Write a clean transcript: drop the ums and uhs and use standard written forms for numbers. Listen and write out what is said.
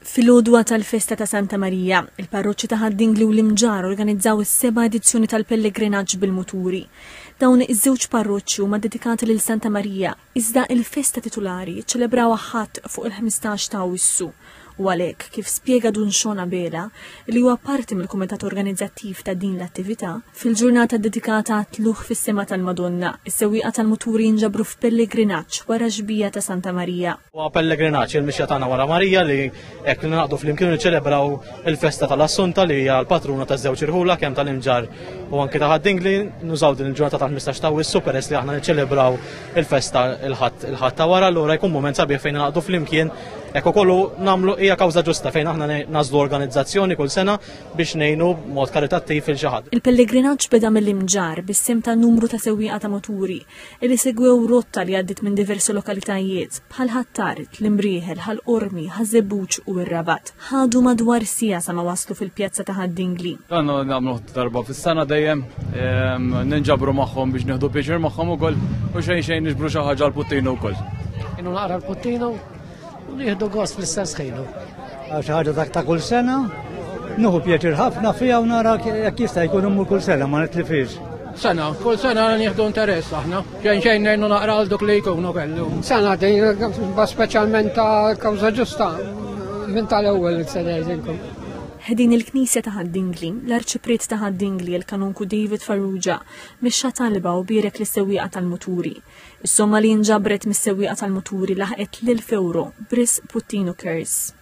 Fil-għodwa tal-Festa ta' Santa Marija, il-parroċċi ta' Ħaddingli u l-Imġar organizzaw is-7 edizzjoni tal-pellegrinaġġ bil-muturi. Dawn iż-żewġ parroċċi huma dedikati lil Santa Marija, iżda il-festa titolari ċċelebrawha ħadd fuq il-15 ta' Awwissu. U għalhekk kif spjega Dunxona Bela li huwa parti mill-kumitat organizzattiv ta' din l-attività, fil-ġurnata dedikata tluħ fis-sema tal-Madonna, is-sewwieqa tal-muturi jinġabru f'pellegrinaġġ wara ġbija ta' Santa Marija. Huwa pellegrinaġġ il-mixja tagħna wara Marija li hekk naqdu flimkien niċċelebraw il-festa tal-Assunta li hija l-patruna taż-żewġ irħula kemm tal-Imġar u anke ta' Ħaddingli nużaw din il-ġurnata tal-15 ta' Awwissu peress li aħna niċċelebraw il-festa il-ħadd ta' wara allura jkun mument sabiħ fejn naqdu flimkien hekk ukoll nagħmlu hija kawża ġusta fejn aħna nażlu organizzazzjoni kull sena biex ngħinu b'mod karitattiv il xi ħadd. Il-pellegrinaġġ beda mill-Imġar bis-sem ta' numru ta' sewwieqa ta' muturi li segwew rotta li għaddiet minn diversi lokalitajiet bħal Ħattarit, l-Imrieħel, Ħalqormi, Ħażebbuġ u r-Rabat. Ħadu madwar sija sa ma waslu fil-pjazza ta' Ħaddingli. Għandu nagħmlu darba fis-sena dejjem ninġabru magħhom biex nieħdu pjaċir magħhom ukoll u xejn niġbru xi ħaġa l-puttinu wkoll. Inhu naqra l-puttinu u nieħdu gost fl-istess ħinu. Għax ħaġa ta' kull sena, nuħu pjaċir ħafna fija u nara jekk jista' jkun immur kull sena ma nitlifix. Kull sena nieħdu interess aħna, xejn ngħinu naqra għal dik li jkunu kellu. Sena din speċjalment ta' kawża ġusta minn tal-ewwel se ngħidilkom. Ħedin il-Knisja ta' Ħaddingli, l-Arċipriet ta' Ħaddingli il-Kanunku David Farrugia mixxa talba u bierek lis-sewwieqa tal-muturi. Is-somma li nġabret mis-sewwieqa tal-muturi laħqet l-1,000 euro bris Puttinu Kers.